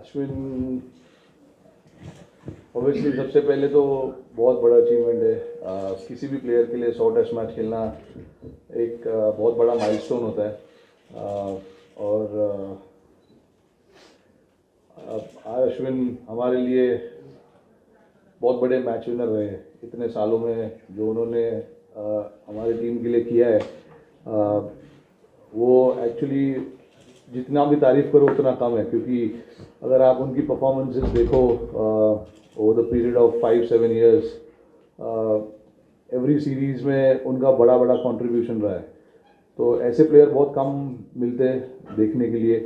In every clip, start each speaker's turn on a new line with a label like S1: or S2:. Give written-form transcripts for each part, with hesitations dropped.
S1: Ashwin obviously सबसे पहले तो बहुत बड़ा अचीवमेंट है। किसी भी प्लेयर के लिए 100 टेस्ट मैच खेलना एक बहुत बड़ा माइलस्टोन होता है। और आज अश्विन हमारे लिए बहुत बड़े मैच विनर रहे हैं इतने सालों में। जो उन्होंने हमारी टीम के लिए किया है, वो एक्चुअली जितना भी तारीफ़ करो उतना कम है, क्योंकि अगर आप उनकी परफॉर्मेंसेस देखो over the period of 5-7 years, every series में उनका बड़ा बड़ा कंट्रीब्यूशन रहा है। तो ऐसे प्लेयर बहुत कम मिलते हैं देखने के लिए।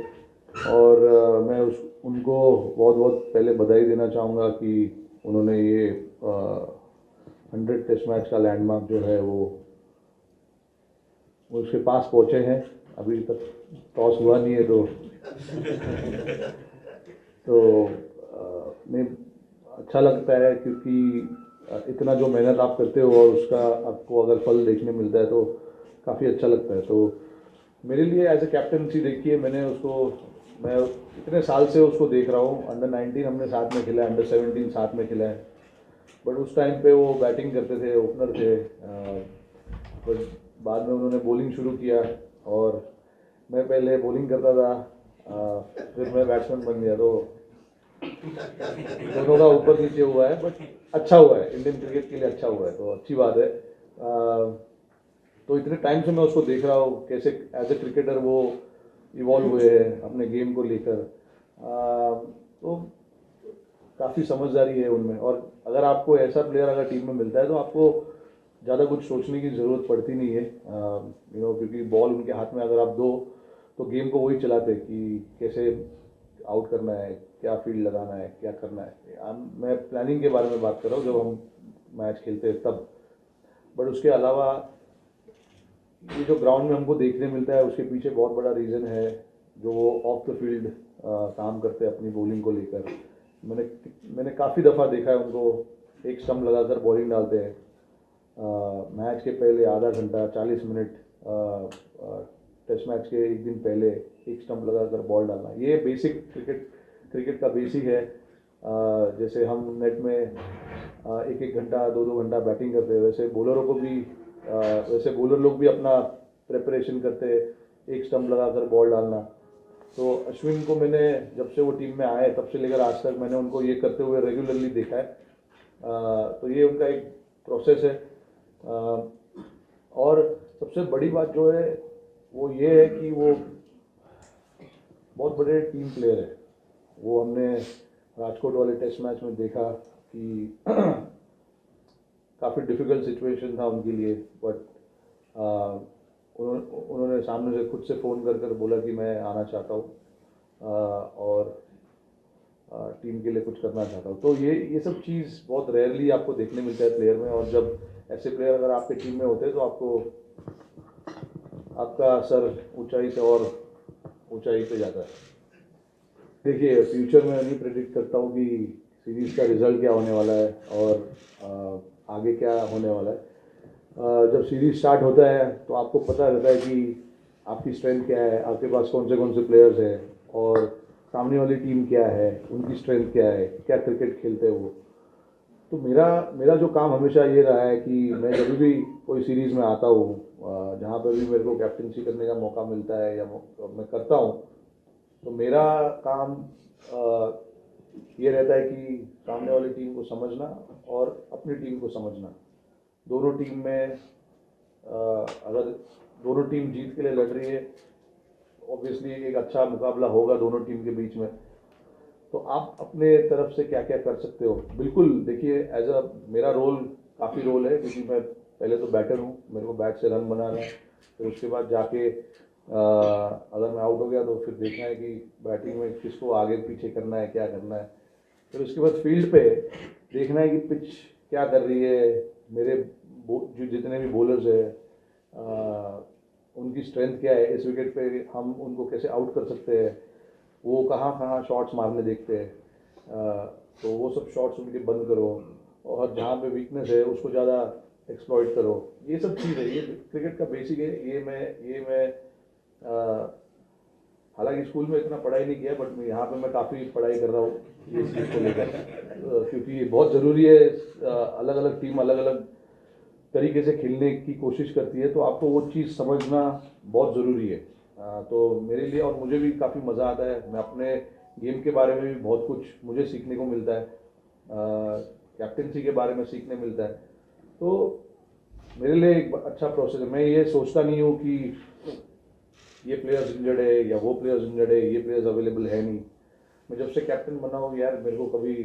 S1: और मैं उनको बहुत बहुत पहले बधाई देना चाहूँगा कि उन्होंने ये 100 टेस्ट मैच का लैंडमार्क जो है वो उसके पास पहुँचे हैं। अभी तक टॉस हुआ नहीं है तो नहीं अच्छा लगता है, क्योंकि इतना जो मेहनत आप करते हो और उसका आपको अगर फल देखने मिलता है तो काफ़ी अच्छा लगता है। तो मेरे लिए एज ए कैप्टनसी देखिए, मैं इतने साल से उसको देख रहा हूँ। अंडर 19 हमने साथ में खेला है, अंडर 17 साथ में खेला है। बट उस टाइम पे वो बैटिंग करते थे, ओपनर थे। बट बाद में उन्होंने बॉलिंग शुरू किया और मैं पहले बॉलिंग करता था, फिर मैं बैट्समैन बन गया। तो दोनों का ऊपर नीचे हुआ है, बट अच्छा हुआ है, इंडियन क्रिकेट के लिए अच्छा हुआ है, तो अच्छी बात है। तो इतने टाइम से मैं उसको देख रहा हूँ कैसे एज ए क्रिकेटर वो इवॉल्व हुए हैं अपने गेम को लेकर। तो काफ़ी समझदारी है उनमें। और अगर आपको ऐसा प्लेयर अगर टीम में मिलता है तो आपको ज़्यादा कुछ सोचने की ज़रूरत पड़ती नहीं है, क्योंकि बॉल उनके हाथ में अगर आप दो तो गेम को वही चलाते कि कैसे आउट करना है, क्या फील्ड लगाना है, क्या करना है। मैं प्लानिंग के बारे में बात कर रहा हूँ जब हम मैच खेलते हैं तब। बट उसके अलावा ये जो ग्राउंड में हमको देखने मिलता है उसके पीछे बहुत बड़ा रीज़न है जो वो ऑफ द फील्ड काम करते हैं अपनी बॉलिंग को लेकर। मैंने काफ़ी दफ़ा देखा है उनको एक स्टंप लगाकर बॉलिंग डालते हैं। मैच के पहले आधा घंटा 40 मिनट, टेस्ट मैच के एक दिन पहले एक स्टंप लगाकर बॉल डालना, ये बेसिक क्रिकेट का बेसिक है। जैसे हम नेट में एक एक घंटा 2-2 घंटा बैटिंग करते हैं, वैसे बॉलरों को भी वैसे बॉलर लोग भी अपना प्रिपरेशन करते हैं, एक स्टंप लगाकर बॉल डालना। तो अश्विन को मैंने जब से वो टीम में आए तब से लेकर आज तक मैंने उनको ये करते हुए रेगुलरली देखा है। तो ये उनका एक प्रोसेस है। और सबसे बड़ी बात जो है वो ये है कि वो बहुत बड़े टीम प्लेयर है। वो हमने राजकोट वाले टेस्ट मैच में देखा कि काफ़ी डिफ़िकल्ट सिचुएशन था उनके लिए, बट उन्होंने सामने से खुद से फ़ोन कर बोला कि मैं आना चाहता हूँ और टीम के लिए कुछ करना चाहता हूँ। तो ये सब चीज़ बहुत रेयरली आपको देखने मिलता है प्लेयर में। और जब ऐसे प्लेयर अगर आपके टीम में होते हैं तो आपका सर ऊंचाई से और ऊंचाई पे जाता है। देखिए, फ्यूचर में नहीं प्रेडिक्ट करता हूँ कि सीरीज़ का रिज़ल्ट क्या होने वाला है और आगे क्या होने वाला है। जब सीरीज़ स्टार्ट होता है तो आपको पता रहता है कि आपकी स्ट्रेंथ क्या है, आपके पास कौन से प्लेयर्स हैं और सामने वाली टीम क्या है, उनकी स्ट्रेंथ क्या है, क्या क्रिकेट खेलते हैं वो। तो मेरा जो काम हमेशा ये रहा है कि मैं जब भी कोई सीरीज़ में आता हूँ, जहाँ पर भी मेरे को कैप्टनसी करने का मौका मिलता है या मैं करता हूँ, तो मेरा काम ये रहता है कि सामने वाली टीम को समझना और अपनी टीम को समझना। दोनों टीम में अगर दोनों टीम जीत के लिए लड़ रही है, ऑब्वियसली एक अच्छा मुकाबला होगा दोनों टीम के बीच में। तो आप अपने तरफ से क्या क्या कर सकते हो, बिल्कुल देखिए, मेरा रोल काफ़ी रोल है, क्योंकि मैं पहले तो बैटर हूँ, मेरे को बैट से रन बनाना है। फिर उसके बाद जाके अगर मैं आउट हो गया तो फिर देखना है कि बैटिंग में किसको आगे पीछे करना है, क्या करना है। फिर उसके बाद फील्ड पे देखना है कि पिच क्या कर रही है, मेरे जो जितने भी बॉलर्स हैं उनकी स्ट्रेंथ क्या है, इस विकेट पे हम उनको कैसे आउट कर सकते हैं, वो कहाँ शॉट्स मारने देखते हैं, तो वो सब शॉट्स उनके बंद करो और जहाँ पे वीकनेस है उसको ज़्यादा एक्सप्लॉइट करो। ये सब चीज़ है, ये क्रिकेट का बेसिक है। ये मैं हालांकि स्कूल में इतना पढ़ाई नहीं किया, बट यहाँ पे मैं काफ़ी पढ़ाई कर रहा हूँ इस चीज़ को लेकर, क्योंकि बहुत ज़रूरी है। अलग अलग टीम अलग अलग तरीके से खेलने की कोशिश करती है, तो आपको वो चीज़ समझना बहुत ज़रूरी है। तो मेरे लिए और मुझे भी काफ़ी मज़ा आता है। मैं अपने गेम के बारे में भी बहुत कुछ मुझे सीखने को मिलता है, कैप्टेंसी के बारे में सीखने मिलता है। तो मेरे लिए एक अच्छा प्रोसेस है। मैं ये सोचता नहीं हूँ कि ये प्लेयर्स इंजर्ड है या वो प्लेयर्स इंजर्ड है, ये प्लेयर्स अवेलेबल है नहीं। मैं जब से कैप्टन बना हूँ यार, मेरे को कभी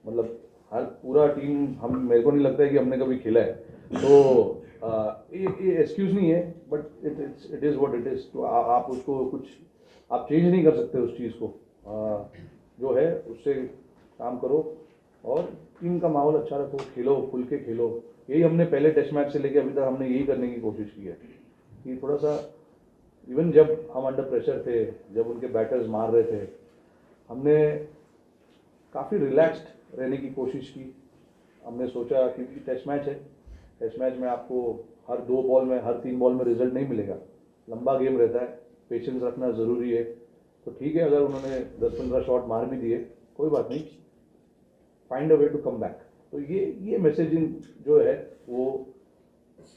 S1: मतलब हर पूरा टीम हम मेरे को नहीं लगता है कि हमने कभी खेला है। तो ये एक्सक्यूज़ नहीं है, but it is what it is. तो आप उसको कुछ आप चेंज नहीं कर सकते उस चीज़ को। जो है उससे काम करो और टीम का माहौल अच्छा रखो, खेलो, खुल के खेलो। यही हमने पहले टेस्ट मैच से लेकर अभी तक हमने यही करने की कोशिश की है कि थोड़ा सा इवन जब हम अंडर प्रेशर थे, जब उनके बैटर्स मार रहे थे, हमने काफ़ी रिलैक्स्ड रहने की कोशिश की। हमने सोचा क्योंकि टेस्ट मैच है, टेस्ट मैच में आपको हर 2 बॉल में हर 3 बॉल में रिजल्ट नहीं मिलेगा, लंबा गेम रहता है, पेशेंस रखना ज़रूरी है। तो ठीक है, अगर उन्होंने 10-15 शॉट मार भी दिए कोई बात नहीं, find a way to come back. तो ये मैसेजिंग जो है वो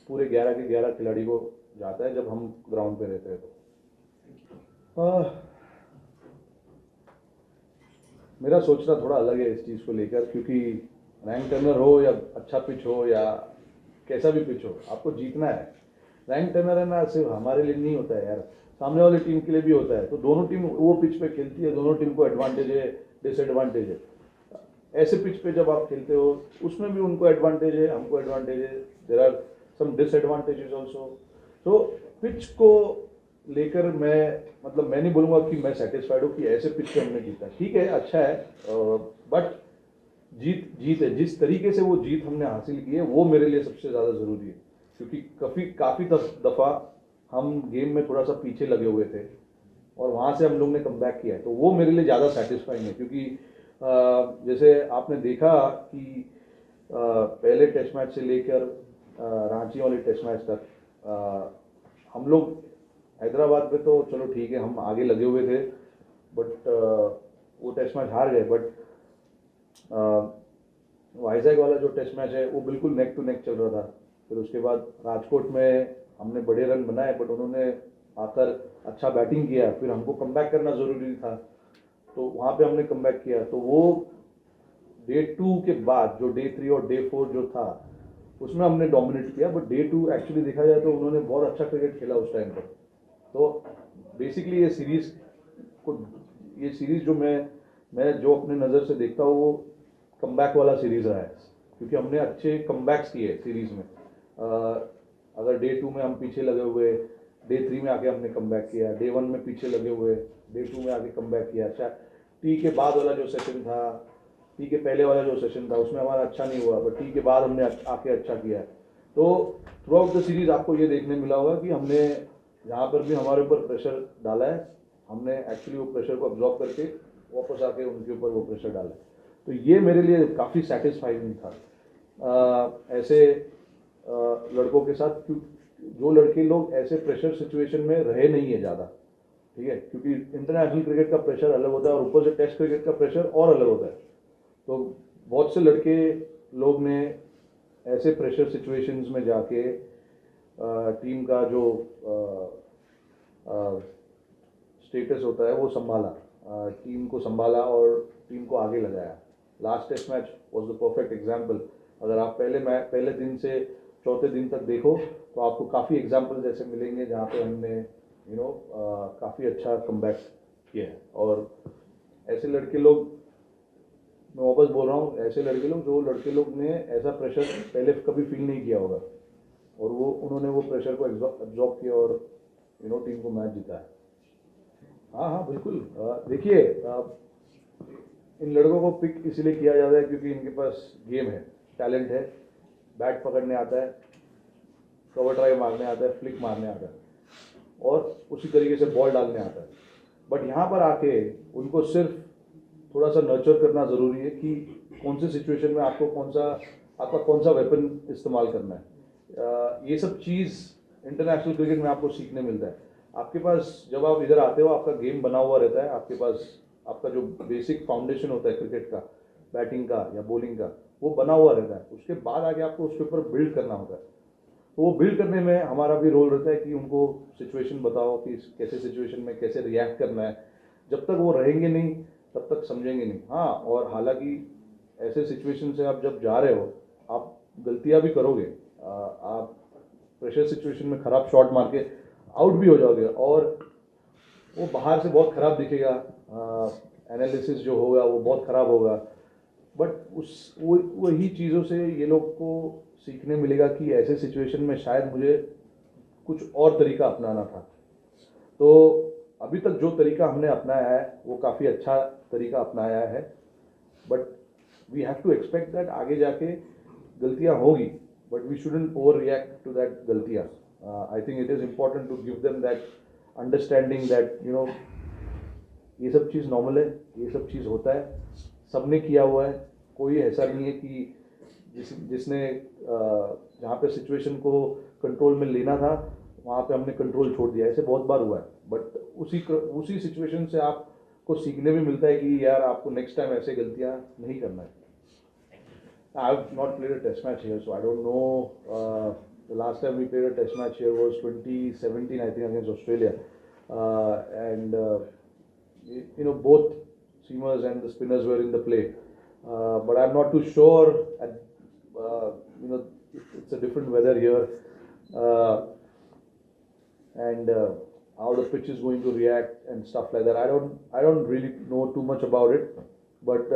S1: पूरे 11 के 11 खिलाड़ी को जाता है जब हम ग्राउंड पे रहते हैं। तो मेरा सोचना थोड़ा अलग है इस चीज़ को लेकर, क्योंकि रैंक टर्नर हो या अच्छा पिच हो या कैसा भी पिच हो, आपको जीतना है। रैंक टर्नर है ना, सिर्फ हमारे लिए नहीं होता है यार, सामने वाली टीम के लिए भी होता है। तो दोनों टीम वो पिच पे खेलती है, दोनों टीम को एडवांटेज है, डिसएडवांटेज है। ऐसे पिच पे जब आप खेलते हो उसमें भी उनको एडवांटेज है, हमको एडवांटेज है, there are some disadvantages also. तो पिच को लेकर मैं नहीं बोलूँगा कि मैं सेटिस्फाइड हूँ कि ऐसे पिच पे हमने जीता। ठीक है, अच्छा है, बट जीत है। जिस तरीके से वो जीत हमने हासिल की है वो मेरे लिए सबसे ज़्यादा ज़रूरी है, क्योंकि काफ़ी दफ़ा हम गेम में थोड़ा सा पीछे लगे हुए थे और वहाँ से हम लोग ने कम बैक किया है। तो वो मेरे लिए ज़्यादा सेटिस्फाइंग है, क्योंकि जैसे आपने देखा कि पहले टेस्ट मैच से लेकर रांची वाले टेस्ट मैच तक हम लोग हैदराबाद में तो चलो ठीक है हम आगे लगे हुए थे, बट वो टेस्ट मैच हार गए। बट वाइजैग वाला जो टेस्ट मैच है वो बिल्कुल नेक टू नेक चल रहा था। फिर उसके बाद राजकोट में हमने बड़े रन बनाए, बट उन्होंने आकर अच्छा बैटिंग किया, फिर हमको कमबैक करना ज़रूरी था, तो वहाँ पे हमने कमबैक किया। तो वो डे 2 के बाद जो डे 3 और डे 4 जो था उसमें हमने डोमिनेट किया, बट डे 2 एक्चुअली देखा जाए तो उन्होंने बहुत अच्छा क्रिकेट खेला उस टाइम पर। तो बेसिकली ये सीरीज़ जो मैं जो अपने नज़र से देखता हूँ वो कमबैक वाला सीरीज़ रहा है, क्योंकि हमने अच्छे कमबैक्स किए सीरीज़ में। अगर डे 2 में हम पीछे लगे हुए, डे 3 में आके हमने कमबैक किया, डे 1 में पीछे लगे हुए, डे 2 में आके कमबैक किया। अच्छा, टी के बाद वाला जो सेशन था, टी के पहले वाला जो सेशन था उसमें हमारा अच्छा नहीं हुआ, बट टी के बाद हमने आके अच्छा किया। तो थ्रू आउट द सीरीज़ आपको ये देखने मिला होगा कि हमने जहाँ पर भी हमारे ऊपर प्रेशर डाला है, हमने एक्चुअली वो प्रेशर को अब्जॉर्ब करके वापस आके उनके ऊपर वो प्रेशर डाला है। तो ये मेरे लिए काफ़ी सेटिस्फाइंग था ऐसे लड़कों के साथ, जो लड़के लोग ऐसे प्रेशर सिचुएशन में रहे नहीं है ज़्यादा, ठीक है, क्योंकि इंटरनेशनल क्रिकेट का प्रेशर अलग होता है और ऊपर से टेस्ट क्रिकेट का प्रेशर और अलग होता है। तो बहुत से लड़के लोग ने ऐसे प्रेशर सिचुएशंस में जाके टीम का जो स्टेटस होता है वो संभाला, टीम को संभाला और टीम को आगे लगाया। Last test match was the perfect example. अगर आप पहले दिन से चौथे दिन तक देखो तो आपको काफ़ी एग्जांपल्स ऐसे मिलेंगे जहाँ पे हमने काफ़ी अच्छा कमबैक किया है। और ऐसे लड़के लोग, मैं वापस बोल रहा हूँ, ऐसे लड़के लोग ने ऐसा प्रेशर पहले कभी फील नहीं किया होगा और उन्होंने वो प्रेशर को एब्जॉर्ब किया और टीम को मैच जीता है। हाँ बिल्कुल। देखिए, इन लड़कों को पिक इसलिए किया जाता है क्योंकि इनके पास गेम है, टैलेंट है, बैट पकड़ने आता है, कवर ड्राइव मारने आता है, फ्लिक मारने आता है और उसी तरीके से बॉल डालने आता है। बट यहाँ पर आके उनको सिर्फ थोड़ा सा नर्चर करना ज़रूरी है कि कौन से सिचुएशन में आपका कौन सा वेपन इस्तेमाल करना है। ये सब चीज़ इंटरनेशनल क्रिकेट में आपको सीखने मिलता है। आपके पास जब आप इधर आते हो आपका गेम बना हुआ रहता है, आपके पास आपका जो बेसिक फाउंडेशन होता है क्रिकेट का, बैटिंग का या बॉलिंग का, वो बना हुआ रहता है। उसके बाद आगे आपको उसके ऊपर बिल्ड करना होता है। तो वो बिल्ड करने में हमारा भी रोल रहता है कि उनको सिचुएशन बताओ कि कैसे सिचुएशन में कैसे रिएक्ट करना है। जब तक वो रहेंगे नहीं तब तक समझेंगे नहीं। हाँ, और हालांकि ऐसे सिचुएशन से आप जब जा रहे हो आप गलतियां भी करोगे, आप प्रेशर सिचुएशन में खराब शॉट मार के आउट भी हो जाओगे और वो बाहर से बहुत खराब दिखेगा, एनालिसिस जो होगा वो बहुत खराब होगा। बट वही चीज़ों से ये लोग को सीखने मिलेगा कि ऐसे सिचुएशन में शायद मुझे कुछ और तरीका अपनाना था। तो अभी तक जो तरीका हमने अपनाया है वो काफ़ी अच्छा तरीका अपनाया है, but we have to expect that आगे जाके गलतियाँ होगी, but we shouldn't overreact to that गलतियाँ। I think it is important to give them that understanding that ये सब चीज़ नॉर्मल है, ये सब चीज़ होता है, सबने किया हुआ है। कोई ऐसा नहीं है कि जिसने जहाँ पे सिचुएशन को कंट्रोल में लेना था वहाँ पे हमने कंट्रोल छोड़ दिया। ऐसे बहुत बार हुआ है, बट उसी सिचुएशन से आपको सीखने भी मिलता है कि यार आपको नेक्स्ट टाइम ऐसे गलतियाँ नहीं करना है। I have not played a test match here, so I don't know. The last time we played a test match here was 2017, I think, against Australia. And both seamers and the spinners were in the play. But I'm not too sure. It's a different weather here. And how the pitch is going to react and stuff like that. I don't really know too much about it. But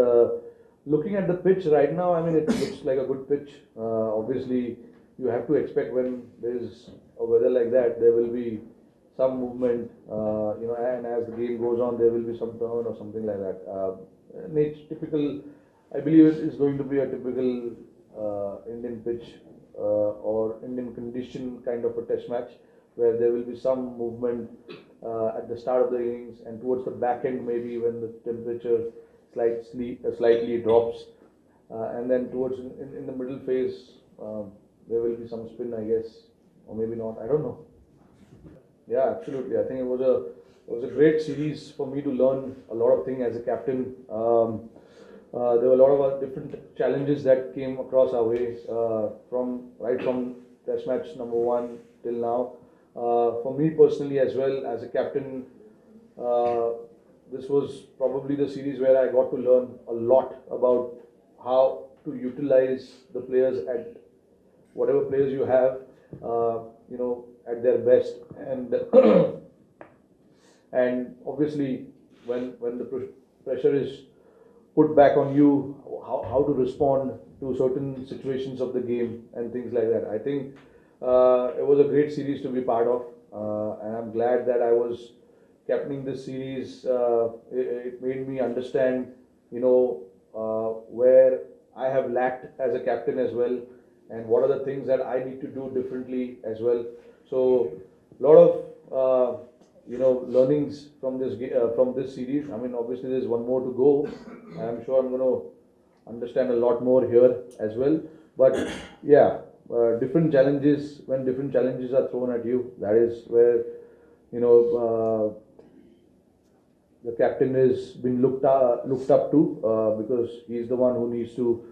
S1: looking at the pitch right now, I mean, it looks like a good pitch. Obviously, you have to expect when there is a weather like that, there will be some movement, and as the game goes on, there will be some turn or something like that. And it's typical, I believe it is going to be a typical Indian pitch or Indian condition kind of a test match, where there will be some movement at the start of the innings and towards the back end, maybe when the temperature slightly drops, and then towards in the middle phase there will be some spin, I guess, or maybe not. I don't know. Yeah, absolutely. I think it was a great series for me to learn a lot of things as a captain. There were a lot of different challenges that came across our way from Test match number 1 till now. For me personally as well as a captain, this was probably the series where I got to learn a lot about how to utilize the players at whatever players you have, at their best, and and obviously when the pressure is put back on you, how to respond to certain situations of the game and things like that. I think it was a great series to be part of, and I'm glad that I was captaining this series. It made me understand, where I have lacked as a captain as well, and what are the things that I need to do differently as well. So, a lot of learnings from this series. I mean, obviously there's one more to go. I'm sure I'm going to understand a lot more here as well. But yeah, different challenges. When different challenges are thrown at you, that is where the captain is been looked up to, because he's the one who needs to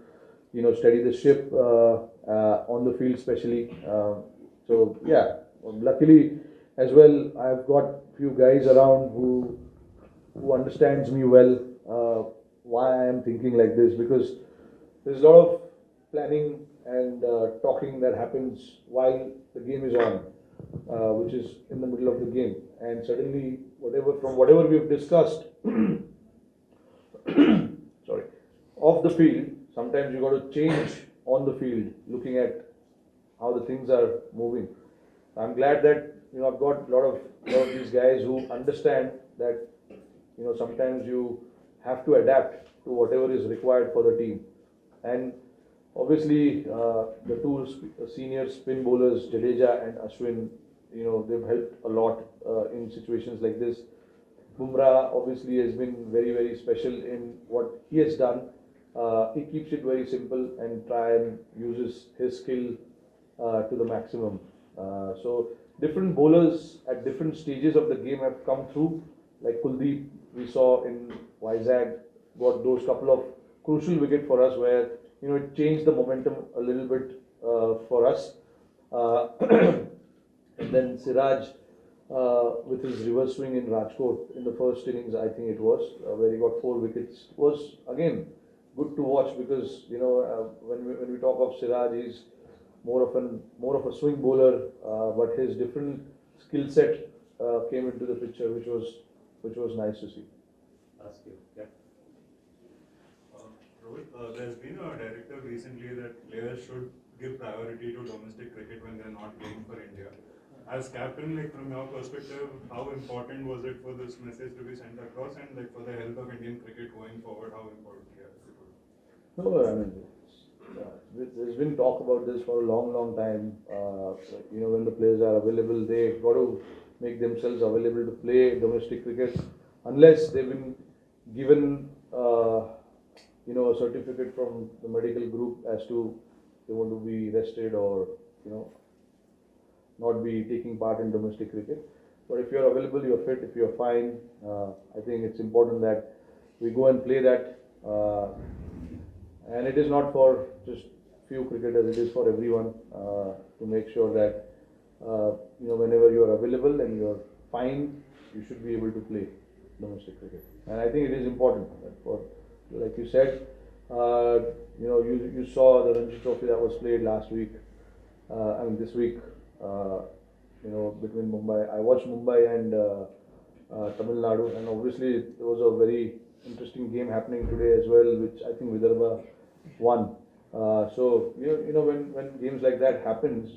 S1: steady the ship on the field especially. So yeah, luckily as well, I've got few guys around who understands me well, why I am thinking like this, because there's a lot of planning and talking that happens while the game is on, which is in the middle of the game, and suddenly whatever we've discussed sorry, off the field, sometimes you got to change on the field, looking at how the things are moving. I'm glad that I've got a lot of these guys who understand that sometimes you have to adapt to whatever is required for the team. And obviously the two senior spin bowlers, Jadeja and Ashwin, they've helped a lot in situations like this. Bumrah obviously has been very, very special in what he has done. He keeps it very simple and try and uses his skill to the maximum. So different bowlers at different stages of the game have come through. Like Kuldeep, we saw in Vizag, got those couple of crucial wickets for us where it changed the momentum a little bit for us. And then Siraj, with his reverse swing in Rajkot in the first innings, I think it was, where he got 4 wickets, was again good to watch because when we talk of Siraj, he's more of a swing bowler, but his different skill set came into the picture, which was nice to see.
S2: Ask you, yeah.
S3: Rohit, there's been a directive recently that players should give priority to domestic cricket when they're not playing for India. As captain, like from your perspective, how important was it for this message to be sent across, and like for the health of Indian cricket going forward, how important it would?
S1: No, I mean, there's been talk about this for a long time. When the players are available, they got to make themselves available to play domestic cricket, unless they've been given, a certificate from the medical group as to they want to be rested or, not be taking part in domestic cricket. But if you're available, you're fit, if you're fine, I think it's important that we go and play that. And it is not for just few cricketers, it is for everyone to make sure that whenever you're available and you're fine, you should be able to play domestic cricket. And I think it is important that for, like you said, you saw the Ranji Trophy that was played last week. This week. Between Mumbai, I watched Mumbai and Tamil Nadu, and obviously there was a very interesting game happening today as well, which I think Vidarbha won. So when games like that happens,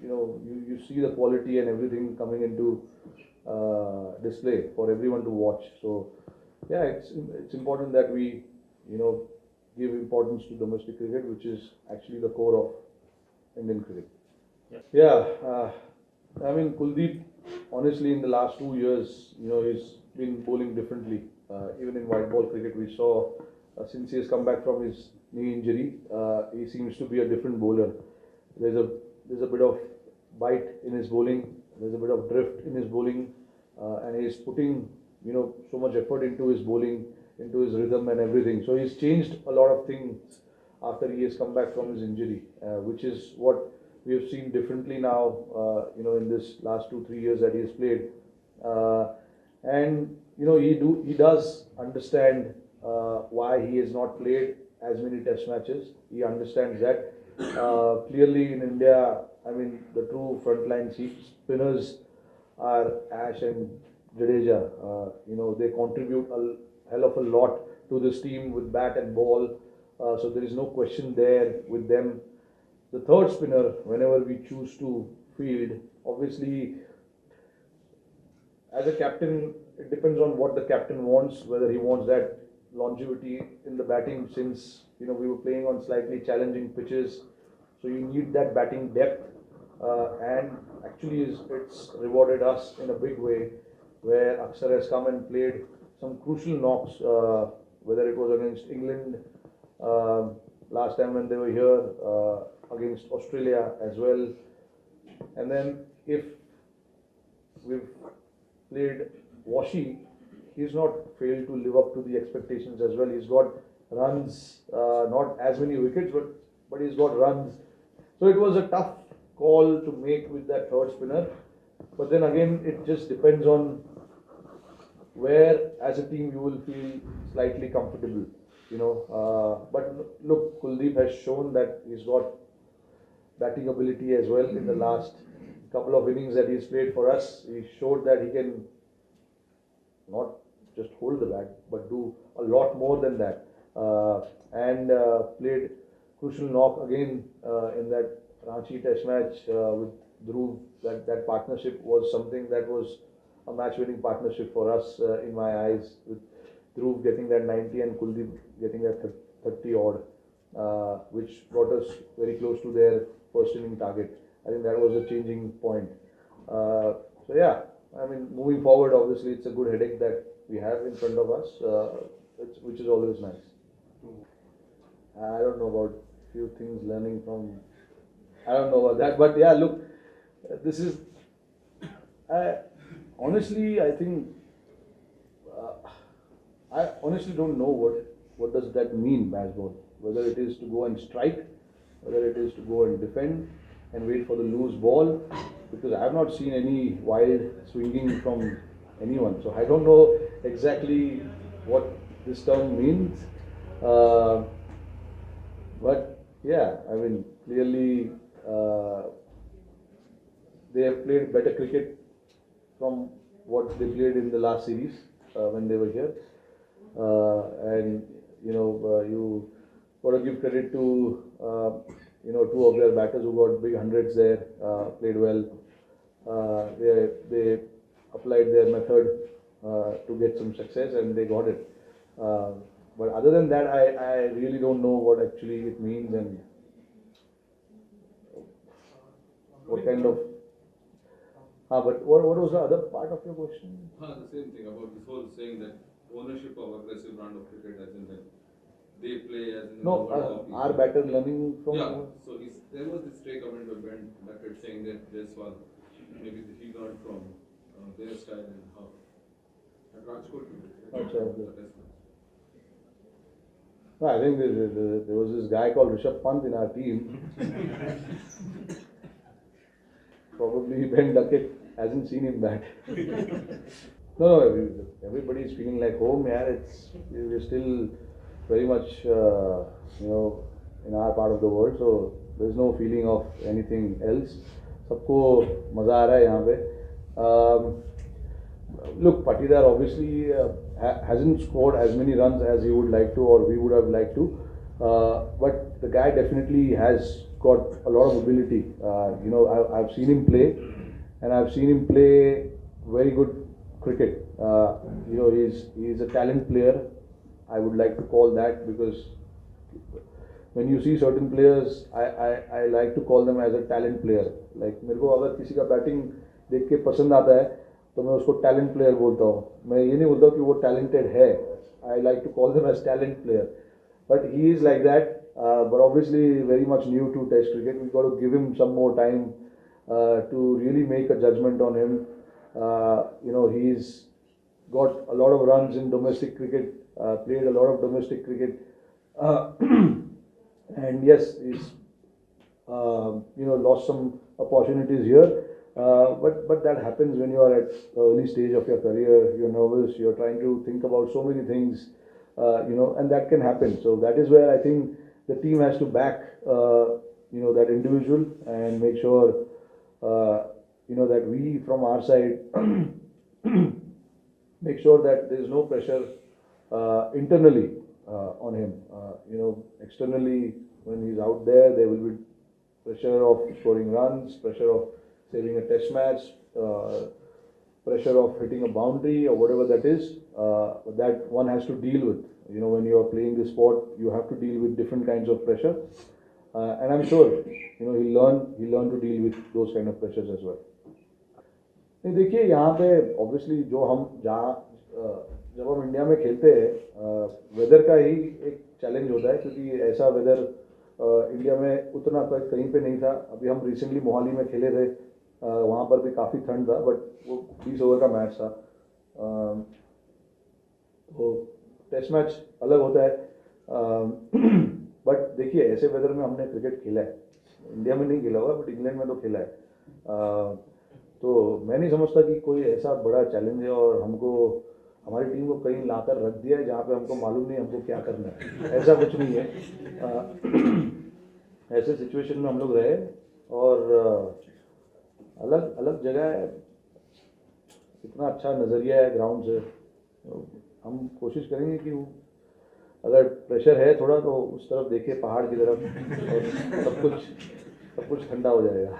S1: you see the quality and everything coming into display for everyone to watch. So yeah, it's important that we give importance to domestic cricket, which is actually the core of Indian cricket. Yeah, Kuldeep, honestly, in the last 2 years, he's been bowling differently. Even in white ball cricket, we saw since he has come back from his knee injury, he seems to be a different bowler. There's a bit of bite in his bowling. There's a bit of drift in his bowling, and he's putting so much effort into his bowling, into his rhythm and everything. So he's changed a lot of things after he has come back from his injury, which is what we have seen differently now, in this last 2-3 years that he has played, and he does understand why he has not played as many Test matches. He understands that clearly in India. The true frontline spinners are Ash and Jadeja. They contribute a hell of a lot to this team with bat and ball. So there is no question there with them. The third spinner, whenever we choose to field, obviously, as a captain, it depends on what the captain wants, whether he wants that longevity in the batting, since we were playing on slightly challenging pitches, so you need that batting depth, and actually it's rewarded us in a big way, where Akshar has come and played some crucial knocks, whether it was against England last time when they were here, against Australia as well. And then if we've played Washi, he's not failed to live up to the expectations as well. He's got runs, not as many wickets, but he's got runs. So it was a tough call to make with that third spinner. But then again, it just depends on where as a team you will feel slightly comfortable. But look, Kuldeep has shown that he's got batting ability as well. In the last couple of innings that he's played for us, he showed that he can not just hold the bat, but do a lot more than that. And played crucial knock again in that Ranchi Test match with Dhruv. That partnership was something that was a match-winning partnership for us in my eyes, with Dhruv getting that 90 and Kuldeep getting that 30 odd, which brought us very close to their first inning target. I think that was a changing point. So yeah, moving forward, obviously it's a good headache that we have in front of us, which is always nice. I don't know about few things learning from. I don't know about that, but yeah, look, this is Honestly, I think I honestly don't know what does that mean, match ball. Whether it is to go and strike, whether it is to go and defend and wait for the loose ball, because I have not seen any wild swinging from anyone. So I don't know exactly what this term means. But yeah, I mean, clearly they have played better cricket from what they played in the last series when they were here. And you got to give credit to two of their batters who got big hundreds there, played well. They applied their method to get some success, and they got it. But other than that, I really don't know what actually it means and what kind of. But what was the other part of your question?
S2: The same thing about this whole saying that ownership of aggressive brand of cricket, as in that they play as in
S1: No, our batter learning from.
S2: Yeah, so there was this stray comment by Ben Duckett saying that this was maybe he learned from their style and how. At Rajkot,
S1: No, I think there was this guy called Rishabh Pant in our team. Probably Ben Duckett hasn't seen him bat. No, everybody is feeling like home. Yeah, we're still very much in our part of the world, so there's no feeling of anything else. सबको मजा आ रहा है यहाँ पे. Look, Patidar obviously hasn't scored as many runs as he would like to, or we would have liked to. But the guy definitely has got a lot of ability. I've seen him play, and I've seen him play very good cricket. He's a talent player. I would like to call that, because when you see certain players, I like to call them as a talent player. Like मेरे को अगर किसी का batting देख के पसंद आता है तो मैं उसको टैलेंट प्लेयर बोलता हूँ. मैं ये नहीं बोलता कि वो टैलेंटेड है. I like to call them as talent player. But he is like that. But obviously very much new to Test cricket. We've got to give him some more time to really make a judgment on him. He's got a lot of runs in domestic cricket, played a lot of domestic cricket, and yes, he's lost some opportunities here. But that happens when you are at the early stage of your career. You're nervous. You're trying to think about so many things, and that can happen. So that is where I think the team has to back, that individual and make sure, that we from our side make sure that there is no pressure internally on him. Externally, when he's out there, there will be pressure of scoring runs, pressure of saving a test match, pressure of hitting a boundary or whatever that is, that one has to deal with. When you are playing this sport, you have to deal with different kinds of pressure, and I'm sure he'll learn to deal with those kind of pressures as well. नहीं देखिए, यहाँ पे obviously जब हम India में खेलते हैं, weather का ही एक चैलेंज होता है, क्योंकि ऐसा वेदर इंडिया में उतना कहीं पे नहीं था. अभी हम रिसेंटली मोहाली में खेले थे, वहाँ पर भी काफ़ी ठंड था, बट वो 20 ओवर का मैच था. तो टेस्ट मैच अलग होता है. बट देखिए, ऐसे वेदर में हमने क्रिकेट खेला है. इंडिया में नहीं खेला होगा, बट इंग्लैंड में तो खेला है. तो मैं नहीं समझता कि कोई ऐसा बड़ा चैलेंज है और हमारी टीम को कहीं लाकर रख दिया है जहाँ पे हमको मालूम नहीं हमको क्या करना है. ऐसा कुछ नहीं है. ऐसे सिचुएशन में हम लोग रहे और अलग अलग जगह है, इतना अच्छा नज़रिया है ग्राउंड से. हम कोशिश करेंगे कि अगर प्रेशर है थोड़ा तो उस तरफ देखे, पहाड़ की तरफ, और सब कुछ ठंडा हो जाएगा.